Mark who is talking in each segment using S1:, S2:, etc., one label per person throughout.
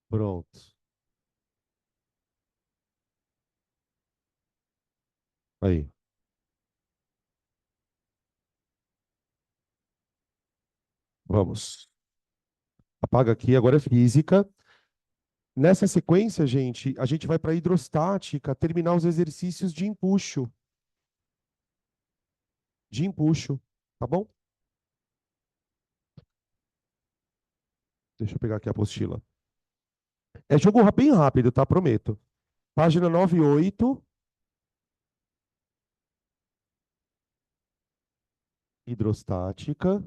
S1: Pronto. Aí, vamos. Apaga aqui, agora é física. Nessa sequência, gente, a gente vai para hidrostática, terminar os exercícios de empuxo, tá bom? Deixa eu pegar aqui a apostila. É jogo bem rápido, tá? Prometo. Página 98, hidrostática,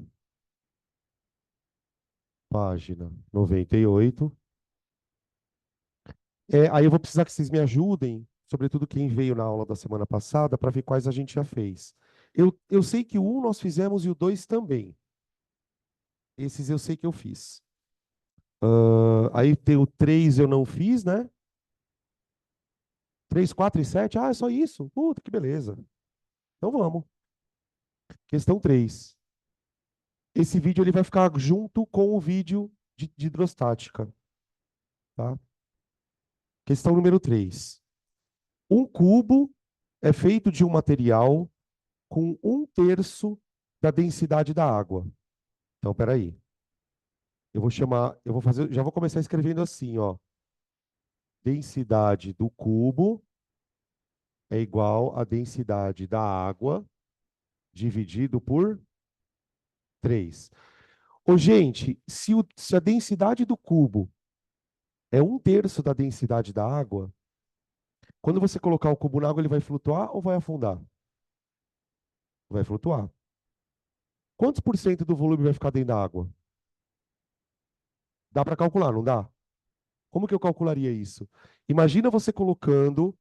S1: página 98. Aí eu vou precisar que vocês me ajudem, sobretudo quem veio na aula da semana passada, para ver quais a gente já fez. Eu sei que o 1 nós fizemos e o 2 também. Esses eu sei que eu fiz. Aí tem o 3 eu não fiz, né? 3, 4 e 7. Ah, é só isso? Puta, que beleza. Então vamos. Questão 3. Esse vídeo ele vai ficar junto com o vídeo de hidrostática, tá? Questão número 3. Um cubo é feito de um material com um terço da densidade da água. Então, peraí. Eu vou fazer, já vou começar escrevendo assim, ó. Densidade do cubo é igual à densidade da água dividido por 3. Ô, gente, se a densidade do cubo é um terço da densidade da água, quando você colocar o cubo na água, ele vai flutuar ou vai afundar? Vai flutuar. Quantos por cento do volume vai ficar dentro da água? Dá para calcular, não dá? Como que eu calcularia isso? Imagina você colocando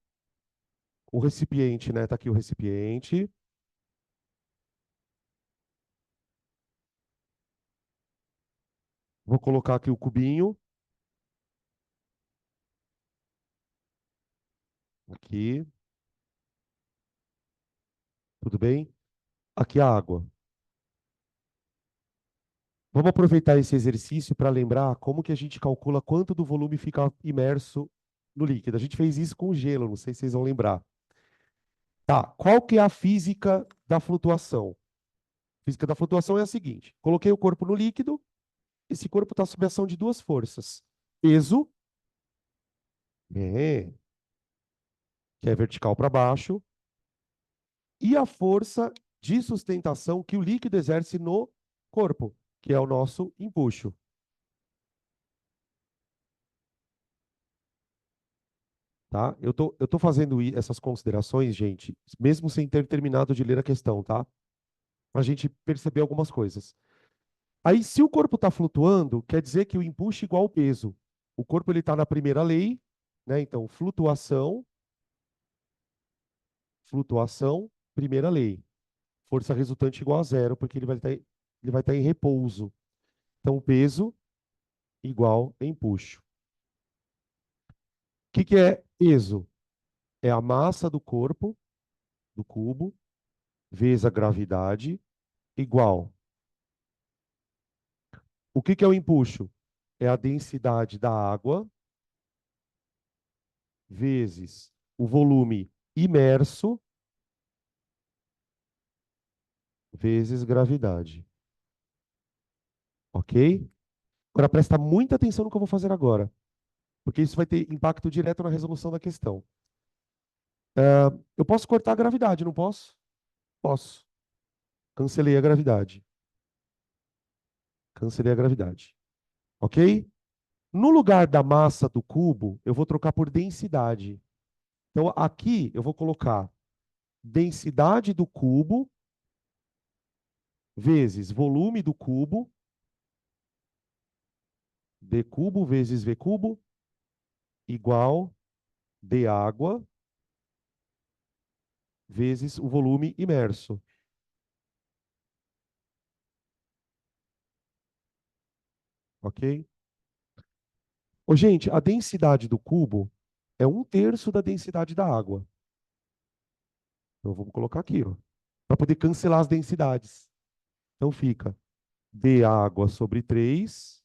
S1: o recipiente, né? Tá aqui o recipiente. Vou colocar aqui o cubinho. Aqui, tudo bem? Aqui a água. Vamos aproveitar esse exercício para lembrar como que a gente calcula quanto do volume fica imerso no líquido. A gente fez isso com gelo, não sei se vocês vão lembrar. Tá, qual que é a física da flutuação? A física da flutuação é a seguinte: coloquei o corpo no líquido, esse corpo está sob ação de duas forças. Peso, é, que é vertical para baixo, e a força de sustentação que o líquido exerce no corpo, que é o nosso empuxo. Tá? Eu tô fazendo essas considerações, gente, mesmo sem ter terminado de ler a questão, tá? Pra gente perceber algumas coisas. Aí, se o corpo está flutuando, quer dizer que o empuxo é igual ao peso. O corpo ele está na primeira lei, né? Então, flutuação, primeira lei. Força resultante igual a zero, porque ele vai estar em repouso. Então, peso igual a empuxo. O que que é peso? É a massa do corpo, do cubo, vezes a gravidade, igual. O que que é o empuxo? É a densidade da água vezes o volume imerso vezes gravidade. Ok? Agora presta muita atenção no que eu vou fazer agora, porque isso vai ter impacto direto na resolução da questão. Eu posso cortar a gravidade, não posso? Posso. Cancelei a gravidade. Cancelei a gravidade. Ok? No lugar da massa do cubo, eu vou trocar por densidade. Então, aqui eu vou colocar densidade do cubo vezes volume do cubo, d cubo vezes v cubo, igual d água vezes o volume imerso. Ok? Ô, gente, a densidade do cubo é um terço da densidade da água. Então, vamos colocar aqui, ó, para poder cancelar as densidades. Então, fica d água sobre 3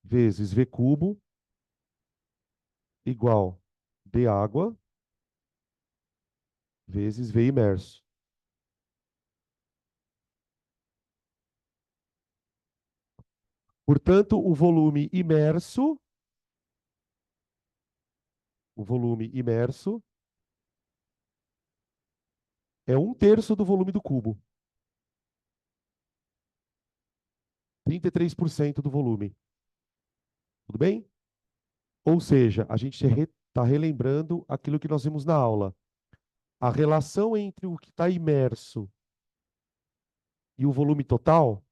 S1: vezes V cubo igual D água vezes V imerso. Portanto, o volume imerso é um terço do volume do cubo, 33% do volume. Tudo bem? Ou seja, a gente está relembrando aquilo que nós vimos na aula. A relação entre o que está imerso e o volume total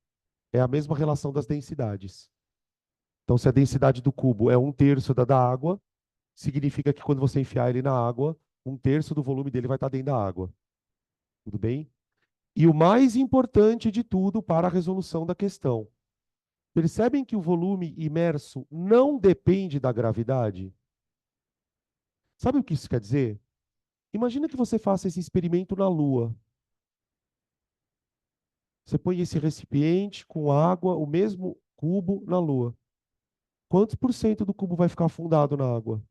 S1: é a mesma relação das densidades. Então, se a densidade do cubo é um terço da água, significa que quando você enfiar ele na água, um terço do volume dele vai estar dentro da água. Tudo bem? E o mais importante de tudo para a resolução da questão. Percebem que o volume imerso não depende da gravidade? Sabe o que isso quer dizer? Imagina que você faça esse experimento na Lua. Você põe esse recipiente com água, o mesmo cubo, na Lua. Quantos por cento do cubo vai ficar afundado na água?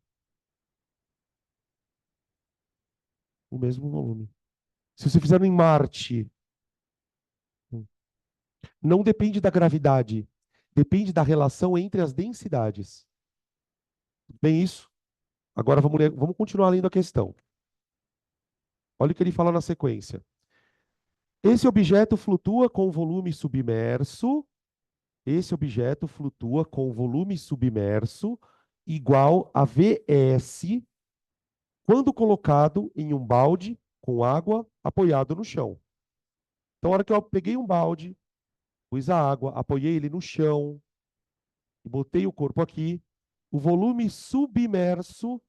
S1: O mesmo volume. Se você fizer em Marte, não depende da gravidade, depende da relação entre as densidades. Bem isso? Agora vamos continuar lendo a questão. Olha o que ele fala na sequência. Esse objeto flutua com volume submerso. Esse objeto flutua com volume submerso igual a Vs quando colocado em um balde com água apoiado no chão. Então, na hora que eu peguei um balde, pus a água, apoiei ele no chão e botei o corpo aqui, o volume submerso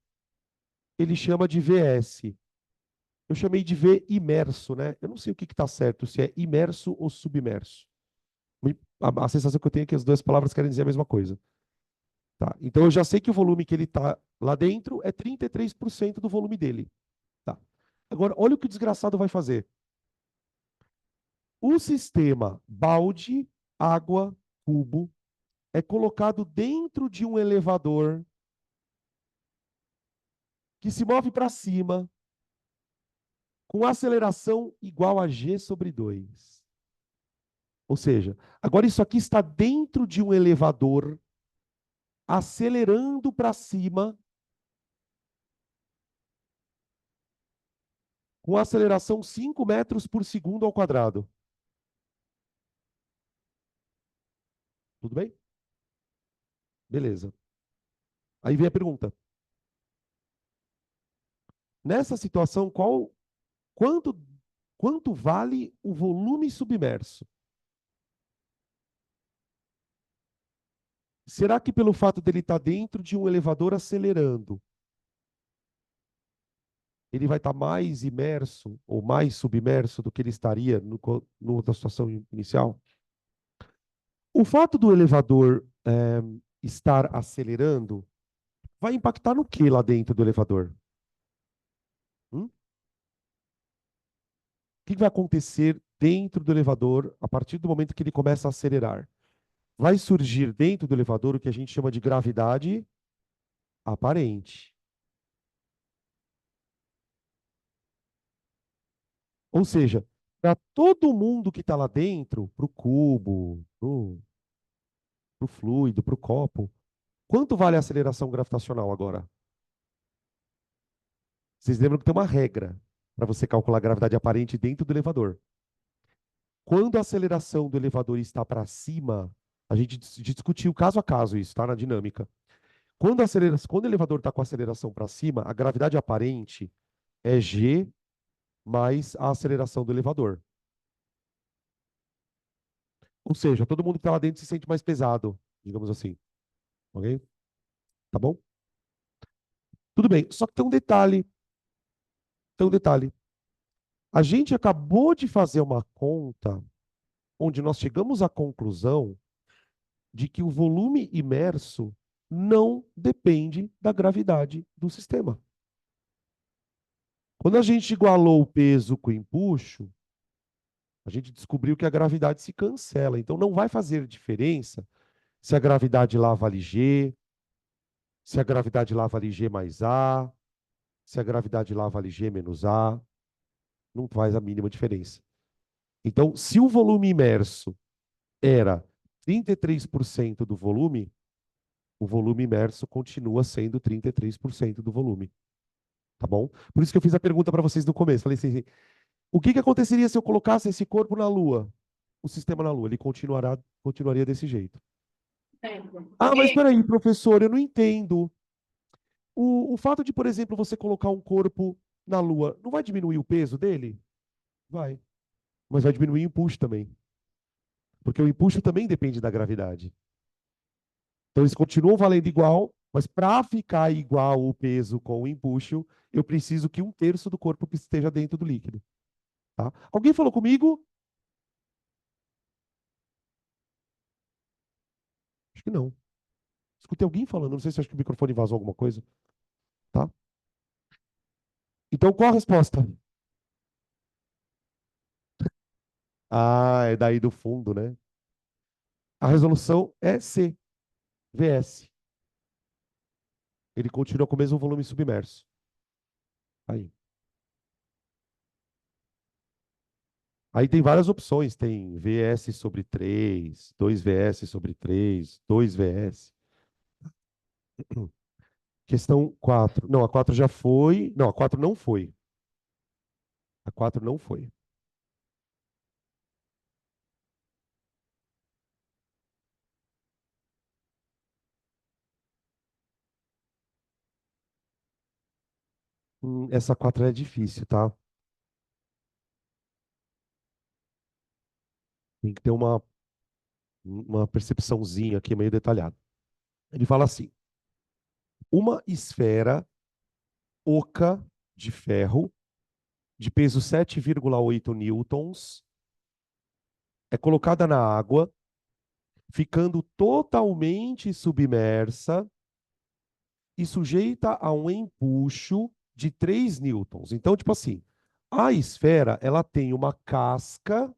S1: ele chama de Vs. Eu chamei de V imerso, né? Eu não sei o que está certo, se é imerso ou submerso. A sensação que eu tenho é que as duas palavras querem dizer a mesma coisa. Tá? Então eu já sei que o volume que ele está lá dentro é 33% do volume dele. Tá? Agora, olha o que o desgraçado vai fazer. O sistema balde, água, cubo é colocado dentro de um elevador que se move para cima com aceleração igual a g sobre 2. Ou seja, agora isso aqui está dentro de um elevador acelerando para cima com aceleração 5 metros por segundo ao quadrado. Tudo bem? Beleza. Aí vem a pergunta. Nessa situação, quanto, quanto vale o volume submerso? Será que pelo fato dele estar dentro de um elevador acelerando, ele vai estar mais imerso ou mais submerso do que ele estaria na situação inicial? O fato do elevador estar acelerando vai impactar no que lá dentro do elevador? O que vai acontecer dentro do elevador a partir do momento que ele começa a acelerar? Vai surgir dentro do elevador o que a gente chama de gravidade aparente. Ou seja, para todo mundo que está lá dentro, para o cubo, para o fluido, para o copo, quanto vale a aceleração gravitacional agora? Vocês lembram que tem uma regra para você calcular a gravidade aparente dentro do elevador. Quando a aceleração do elevador está para cima, a gente discutiu caso a caso isso, tá? Na dinâmica. Quando o elevador está com a aceleração para cima, a gravidade aparente é g mais a aceleração do elevador. Ou seja, todo mundo que está lá dentro se sente mais pesado, digamos assim. Ok? Tá bom? Tudo bem. Só que tem um detalhe. Tem um detalhe. A gente acabou de fazer uma conta onde nós chegamos à conclusão de que o volume imerso não depende da gravidade do sistema. Quando a gente igualou o peso com o empuxo, a gente descobriu que a gravidade se cancela. Então não vai fazer diferença Se a gravidade lá vale G, se a gravidade lá vale G mais A, se a gravidade lá vale G menos A, não faz a mínima diferença. Então, se o volume imerso era 33% do volume, o volume imerso continua sendo 33% do volume. Tá bom? Por isso que eu fiz a pergunta para vocês no começo. Falei assim, o que que aconteceria se eu colocasse esse corpo na Lua? O sistema na Lua, ele continuaria desse jeito. Ah, mas espera aí, professor, eu não entendo. O fato de, por exemplo, você colocar um corpo na Lua, não vai diminuir o peso dele? Vai. Mas vai diminuir o empuxo também. Porque o empuxo também depende da gravidade. Então eles continuam valendo igual, mas para ficar igual o peso com o empuxo, eu preciso que um terço do corpo esteja dentro do líquido. Tá? Alguém falou comigo? Acho que não. Escutei alguém falando, não sei se acho que o microfone vazou alguma coisa. Tá? Então qual a resposta? Ah, é daí do fundo, né? A resolução é C, VS. Ele continua com o mesmo volume submerso. Aí. Aí tem várias opções. Tem VS sobre 3, 2 VS sobre 3, 2 VS. Questão 4. Não, a 4 já foi. Não, a 4 não foi. A 4 não foi. Essa 4 é difícil, tá? Tem que ter uma percepçãozinha aqui meio detalhada. Ele fala assim: uma esfera oca de ferro de peso 7,8 newtons é colocada na água, ficando totalmente submersa e sujeita a um empuxo de 3 newtons. Então, tipo assim, a esfera, ela tem uma casca,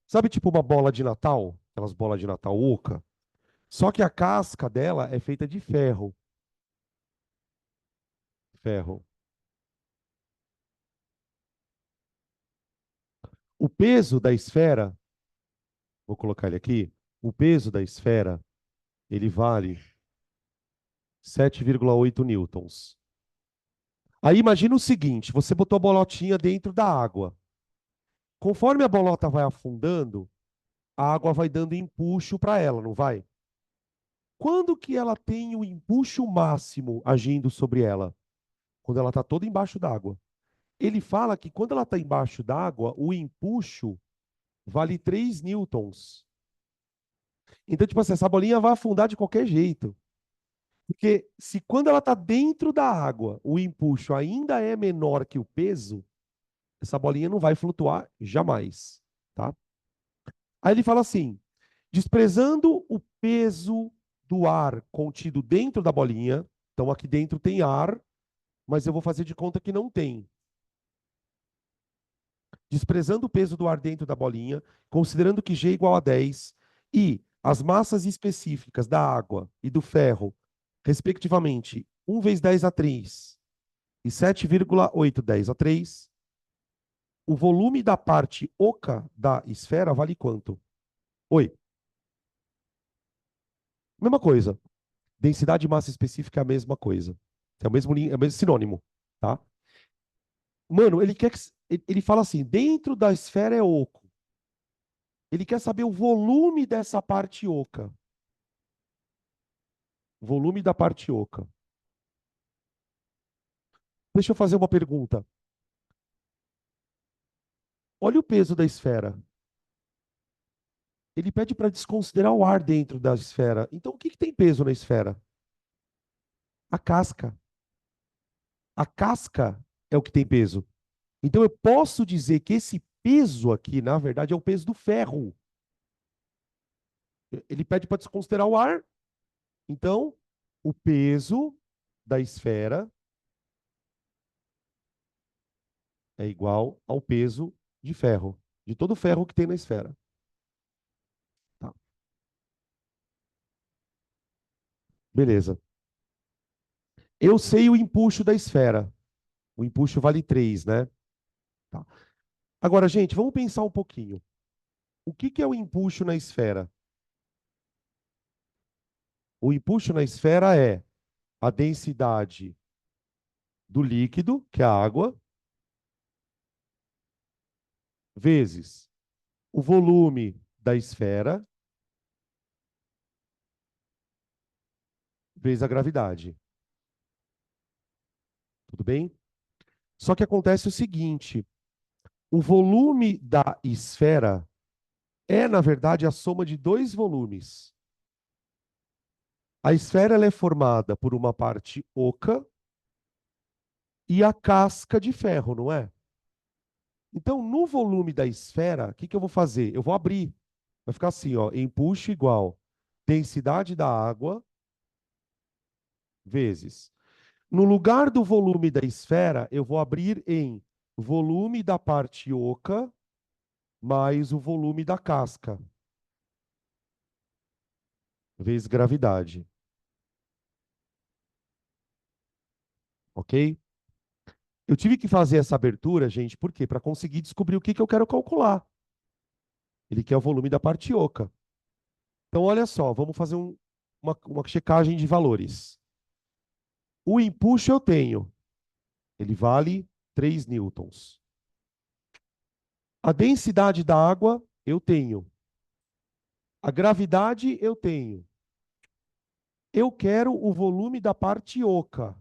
S1: sabe tipo uma bola de Natal? Aquelas bolas de Natal oca? Só que a casca dela é feita de ferro. Ferro. O peso da esfera, vou colocar ele aqui, o peso da esfera, ele vale 7,8 newtons. Aí imagina o seguinte, você botou a bolotinha dentro da água. Conforme a bolota vai afundando, a água vai dando empuxo para ela, não vai? Quando que ela tem o empuxo máximo agindo sobre ela? Quando ela está toda embaixo d'água. Ele fala que quando ela está embaixo d'água, o empuxo vale 3 newtons. Então, tipo assim, essa bolinha vai afundar de qualquer jeito. Porque se quando ela está dentro da água, o empuxo ainda é menor que o peso, essa bolinha não vai flutuar jamais, tá? Aí ele fala assim: desprezando o peso do ar contido dentro da bolinha, então aqui dentro tem ar, mas eu vou fazer de conta que não tem. Desprezando o peso do ar dentro da bolinha, considerando que G é igual a 10 e as massas específicas da água e do ferro, respectivamente, 1 vezes 10 a 3 e 7,8 a 3, o volume da parte oca da esfera vale quanto? Oi, mesma coisa. Densidade e massa específica é a mesma coisa. É o mesmo sinônimo, tá? Mano, ele quer que ele fala assim, dentro da esfera é oco. Ele quer saber o volume dessa parte oca. Volume da parte oca. Deixa eu fazer uma pergunta. Olha o peso da esfera. Ele pede para desconsiderar o ar dentro da esfera. Então, o que que tem peso na esfera? A casca. A casca é o que tem peso. Então, eu posso dizer que esse peso aqui, na verdade, é o peso do ferro. Ele pede para desconsiderar o ar. Então, o peso da esfera é igual ao peso de ferro, de todo o ferro que tem na esfera. Tá, beleza. Eu sei o empuxo da esfera. O empuxo vale 3, né? Tá. Agora, gente, vamos pensar um pouquinho. O que que é o empuxo na esfera? O empuxo na esfera é a densidade do líquido, que é a água, vezes o volume da esfera, vezes a gravidade. Tudo bem? Só que acontece o seguinte: o volume da esfera é, na verdade, a soma de dois volumes. A esfera ela é formada por uma parte oca e a casca de ferro, não é? Então, no volume da esfera, o que que eu vou fazer? Eu vou abrir. Vai ficar assim, ó, empuxo igual densidade da água vezes. No lugar do volume da esfera, eu vou abrir em volume da parte oca mais o volume da casca, vezes gravidade. Ok? Eu tive que fazer essa abertura, gente, por quê? Para conseguir descobrir o que que eu quero calcular. Ele quer o volume da parte oca. Então, olha só, vamos fazer uma checagem de valores. O empuxo eu tenho, ele vale 3 newtons. A densidade da água eu tenho. A gravidade eu tenho. Eu quero o volume da parte oca.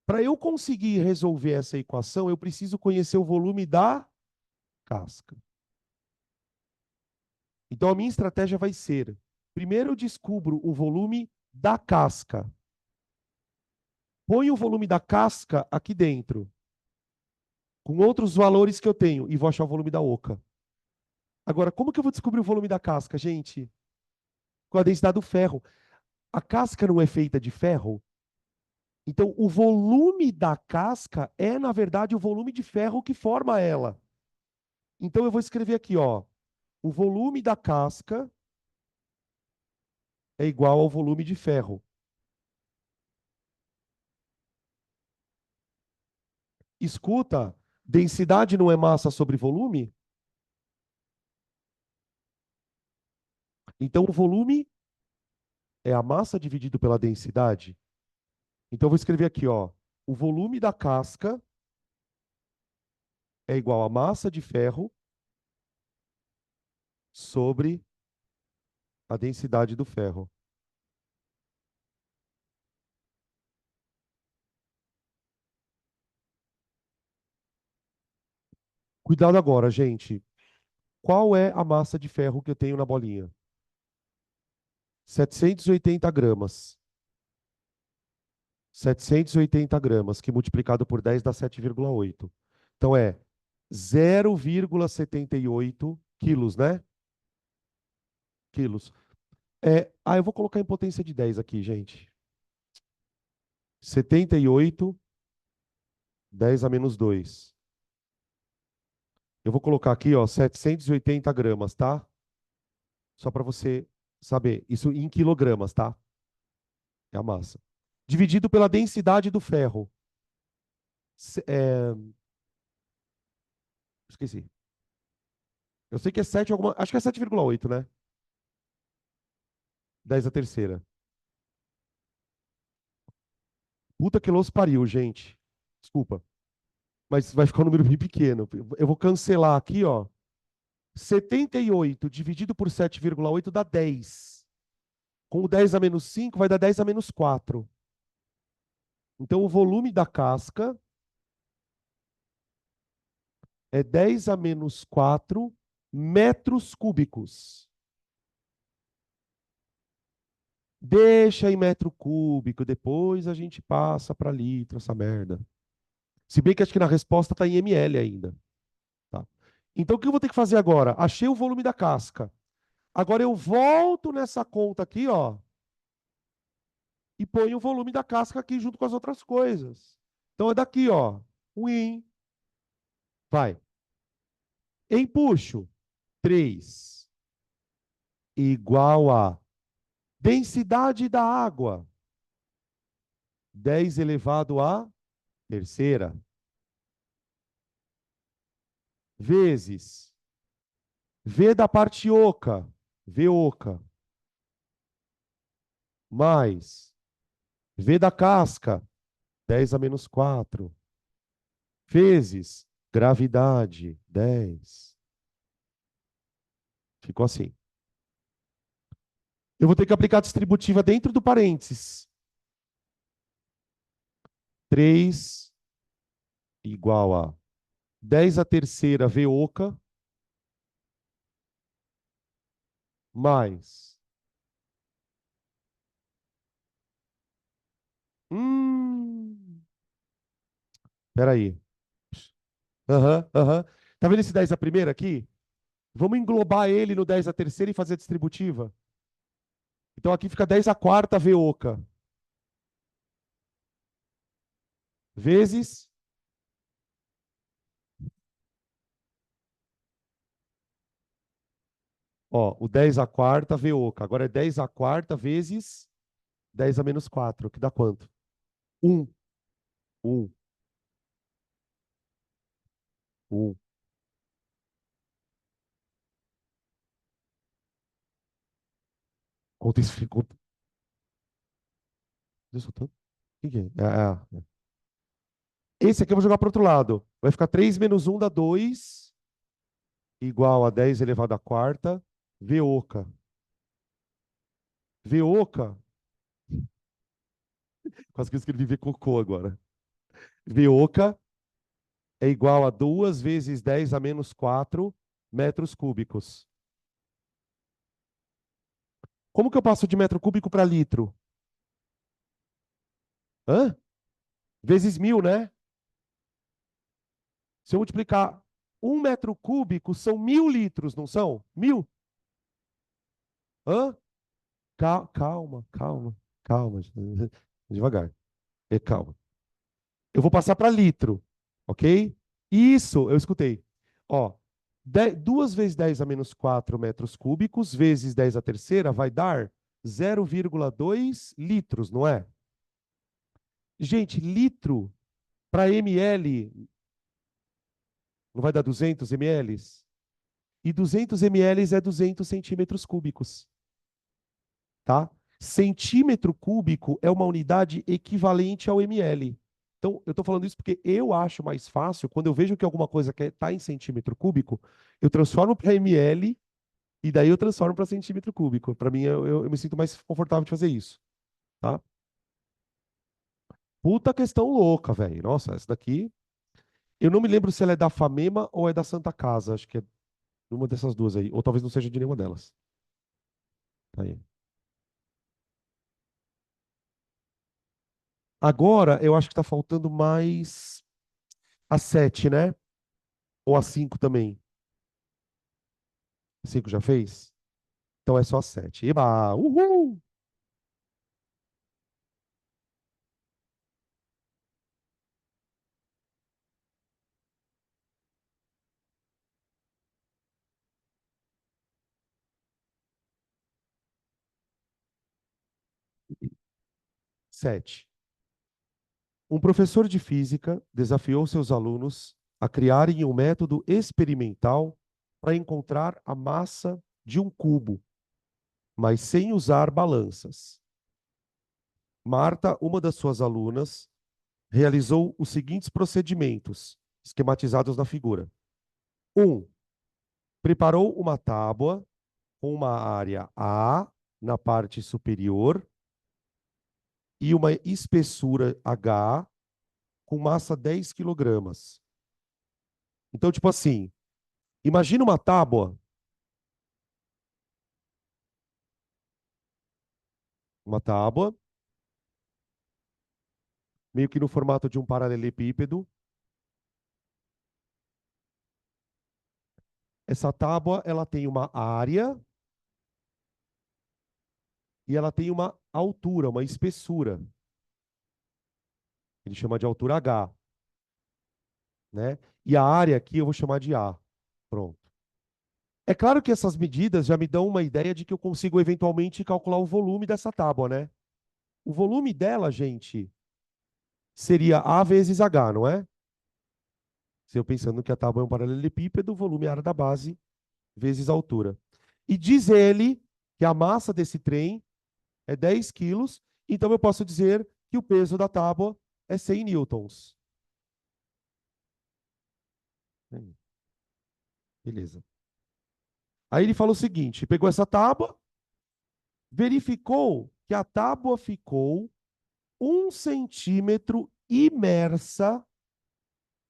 S1: Para eu conseguir resolver essa equação, eu preciso conhecer o volume da casca. Então, a minha estratégia vai ser: primeiro eu descubro o volume da casca. Ponho o volume da casca aqui dentro, com outros valores que eu tenho, e vou achar o volume da oca. Agora, como que eu vou descobrir o volume da casca, gente? Com a densidade do ferro. A casca não é feita de ferro? Então, o volume da casca é, na verdade, o volume de ferro que forma ela. Então, eu vou escrever aqui, ó. O volume da casca é igual ao volume de ferro. Escuta, densidade não é massa sobre volume? Então, o volume é a massa dividido pela densidade. Então, eu vou escrever aqui, ó. O volume da casca é igual a massa de ferro sobre a densidade do ferro. Cuidado agora, gente. Qual é a massa de ferro que eu tenho na bolinha? 780 gramas. 780 gramas, que multiplicado por 10 dá 7,8. Então é 0,78 quilos, né? Quilos. Eu vou colocar em potência de 10 aqui, gente. 78, 10 a menos 2. Eu vou colocar aqui, ó, 780 gramas, tá? Só para você saber. Isso em quilogramas, tá? É a massa. Dividido pela densidade do ferro. Se- é, Esqueci. Eu sei que é 7 alguma. Acho que é 7,8, né? 10 a terceira. Puta que los pariu, gente. Desculpa. Mas vai ficar um número bem pequeno. Eu vou cancelar aqui, ó. 78 dividido por 7,8 dá 10. Com o 10 a menos 5 vai dar 10 a menos 4. Então o volume da casca é 10 a menos 4 metros cúbicos. Deixa em metro cúbico, depois a gente passa para litro, essa merda. Se bem que acho que na resposta está em ml ainda. Tá? Então o que eu vou ter que fazer agora? Achei o volume da casca. Agora eu volto nessa conta aqui, ó, e ponho o volume da casca aqui junto com as outras coisas. Então é daqui, ó. Win. Vai. Empuxo 3 igual a densidade da água, 10 elevado à terceira, vezes V da parte oca, V oca, mais V da casca, 10 a menos 4, vezes gravidade, 10. Ficou assim. Eu vou ter que aplicar a distributiva dentro do parênteses. 3 igual a 10 a terceira V oca, mais. Peraí. Aham, aham. Tá vendo esse 10 a primeira aqui? Vamos englobar ele no 10 a terceira e fazer a distributiva? Então aqui fica 10 a quarta V oca. Vezes. Ó, o 10 a quarta V oca. Agora é 10 a quarta vezes 10 a menos 4, que dá quanto? 1. 1. 1. Conta isso. Conta. Deus, o que que é? Esse aqui eu vou jogar para o outro lado. Vai ficar 3 menos 1 dá 2, igual a 10 elevado à quarta, V oca. V oca, quase que eu escrevi V cocô agora. V oca é igual a 2 vezes 10 a menos 4 metros cúbicos. Como que eu passo de metro cúbico para litro? Hã? Vezes 1000, né? Se eu multiplicar 1 metro cúbico, são 1000 litros, não são? 1000? Hã? Calma, calma, calma. Devagar. Calma. Eu vou passar para litro, ok? Isso, eu escutei. Ó, 2 vezes 10 a menos 4 metros cúbicos, vezes 10 a terceira, vai dar 0,2 litros, não é? Gente, litro para ml, não vai dar 200 ml? E 200 ml é 200 centímetros cúbicos, tá? Centímetro cúbico é uma unidade equivalente ao ml. Então, eu estou falando isso porque eu acho mais fácil, quando eu vejo que alguma coisa está em centímetro cúbico, eu transformo para ml e daí eu transformo para centímetro cúbico. Para mim, eu me sinto mais confortável de fazer isso, tá? Puta questão louca, velho. Nossa, essa daqui. Eu não me lembro se ela é da FAMEMA ou é da Santa Casa. Acho que é uma dessas duas aí. Ou talvez não seja de nenhuma delas. Tá aí. Agora, eu acho que está faltando mais a 7, né? Ou a 5 também. A 5 já fez? Então é só a 7. Eba! Uhul! 7. Um professor de física desafiou seus alunos a criarem um método experimental para encontrar a massa de um cubo, mas sem usar balanças. Marta, uma das suas alunas, realizou os seguintes procedimentos, esquematizados na figura. 1. Preparou uma tábua com uma área A na parte superior e uma espessura H com massa 10 quilogramas. Então, tipo assim, imagina uma tábua, meio que no formato de um paralelepípedo. Essa tábua, ela tem uma área e ela tem uma altura, uma espessura. Ele chama de altura H, né? E a área aqui eu vou chamar de A. Pronto. É claro que essas medidas já me dão uma ideia de que eu consigo eventualmente calcular o volume dessa tábua, né? O volume dela, gente, seria A vezes H, não é? Se eu pensando que a tábua é um paralelepípedo, o volume é a área da base vezes a altura. E diz ele que a massa desse trem é 10 quilos, então eu posso dizer que o peso da tábua é 100 newtons. Beleza. Aí ele fala o seguinte: pegou essa tábua, verificou que a tábua ficou 1 centímetro imersa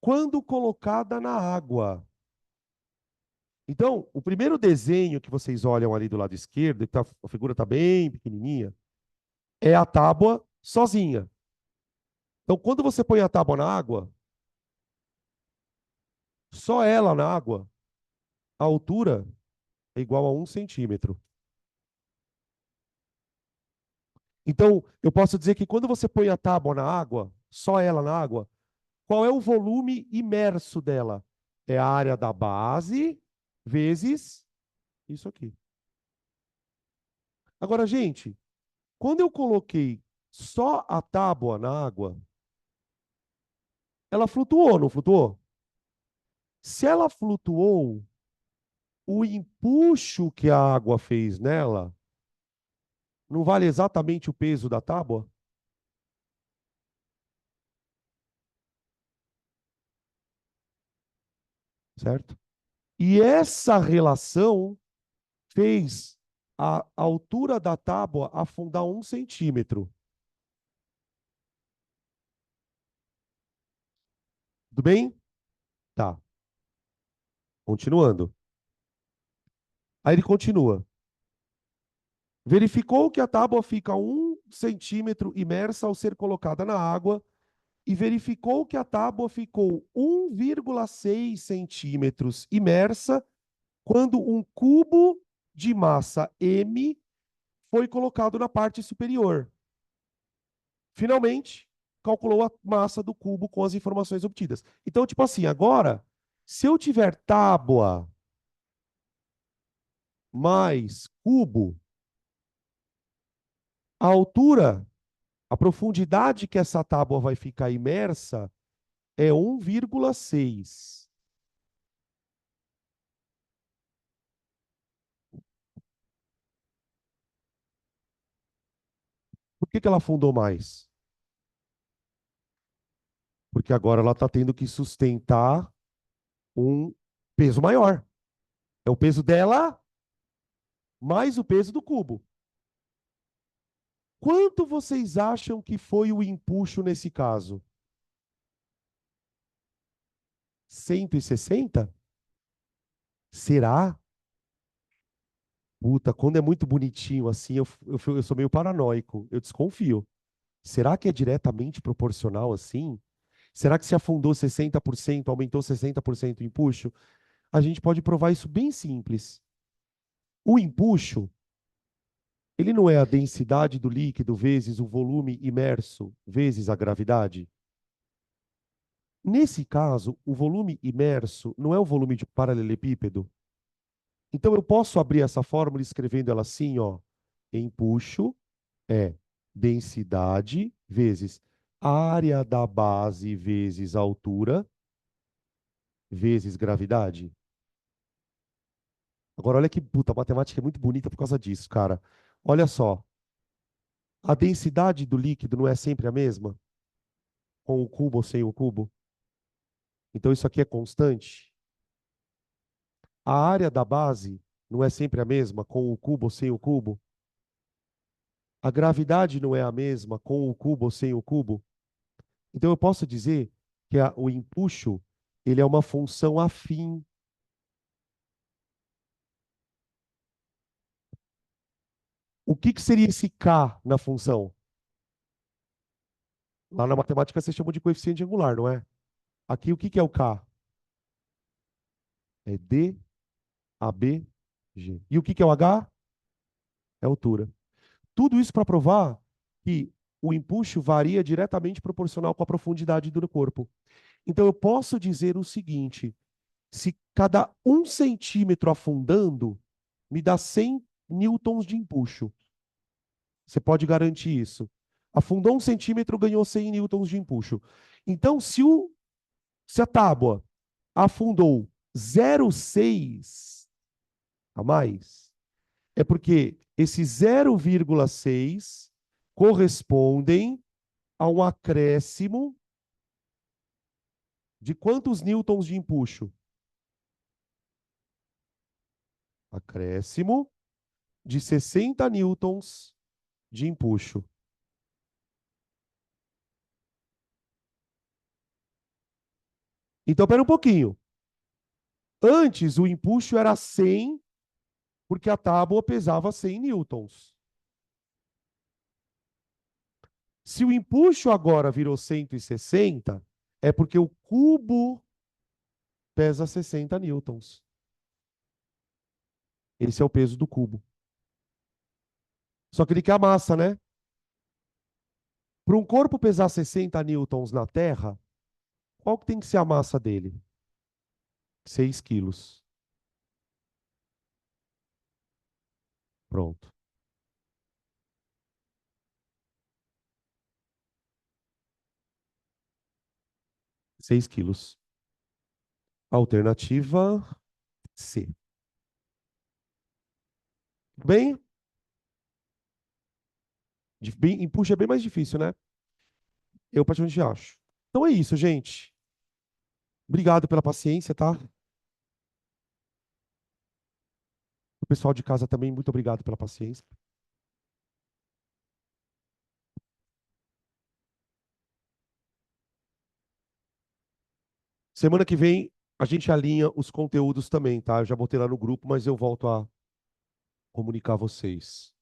S1: quando colocada na água. Então, o primeiro desenho que vocês olham ali do lado esquerdo, que a figura está bem pequenininha, é a tábua sozinha. Então, quando você põe a tábua na água, só ela na água, a altura é igual a 1 centímetro. Então, eu posso dizer que quando você põe a tábua na água, só ela na água, qual é o volume imerso dela? É a área da base vezes isso aqui. Agora, gente, quando eu coloquei só a tábua na água, ela flutuou, não flutuou? Se ela flutuou, o empuxo que a água fez nela não vale exatamente o peso da tábua? Certo? E essa relação fez a altura da tábua afundar 1 centímetro. Tudo bem? Tá. Continuando. Aí ele continua. Verificou que a tábua fica 1 centímetro imersa ao ser colocada na água e verificou que a tábua ficou 1,6 centímetros imersa quando um cubo de massa M foi colocado na parte superior. Finalmente, calculou a massa do cubo com as informações obtidas. Então, tipo assim, agora, se eu tiver tábua mais cubo, a altura, a profundidade que essa tábua vai ficar imersa é 1,6. Por que ela afundou mais? Porque agora ela está tendo que sustentar um peso maior. É o peso dela mais o peso do cubo. Quanto vocês acham que foi o empuxo nesse caso? 160? Será? Puta, quando é muito bonitinho assim, eu sou meio paranoico. Eu desconfio. Será que é diretamente proporcional assim? Será que se afundou 60%, aumentou 60% o empuxo? A gente pode provar isso bem simples. O empuxo, ele não é a densidade do líquido vezes o volume imerso vezes a gravidade? Nesse caso, o volume imerso não é o volume de um paralelepípedo? Então eu posso abrir essa fórmula escrevendo ela assim, ó. Empuxo é densidade vezes área da base vezes altura vezes gravidade. Agora olha que puta, a matemática é muito bonita por causa disso, cara. Olha só, a densidade do líquido não é sempre a mesma, com o cubo ou sem o cubo? Então isso aqui é constante. A área da base não é sempre a mesma, com o cubo ou sem o cubo? A gravidade não é a mesma, com o cubo ou sem o cubo? Então eu posso dizer que o empuxo, ele é uma função afim. O que seria esse K na função? Lá na matemática vocês chamam de coeficiente angular, não é? Aqui o que é o K? É D, AB, G. E o que é o H? É altura. Tudo isso para provar que o empuxo varia diretamente proporcional com a profundidade do corpo. Então eu posso dizer o seguinte: Se cada 1 centímetro afundando, me dá 100 newtons de empuxo. Você pode garantir isso. Afundou 1 centímetro, ganhou 100 newtons de empuxo. Então, se a tábua afundou 0,6 a mais, é porque esses 0,6 correspondem a um acréscimo de quantos newtons de empuxo? Acréscimo de 60 newtons de empuxo. Então, pera um pouquinho. Antes, o empuxo era 100, porque a tábua pesava 100 newtons. Se o empuxo agora virou 160, é porque o cubo pesa 60 newtons. Esse é o peso do cubo. Só que ele quer a massa, né? Para um corpo pesar 60 newtons na Terra, qual que tem que ser a massa dele? 6 quilos. Pronto. 6 quilos. Alternativa C. Bem, empuxo é bem mais difícil, né? Eu particularmente acho. Então é isso, gente. Obrigado pela paciência, tá? O pessoal de casa também, muito obrigado pela paciência. Semana que vem a gente alinha os conteúdos também, tá? Eu já botei lá no grupo, mas eu volto a comunicar a vocês.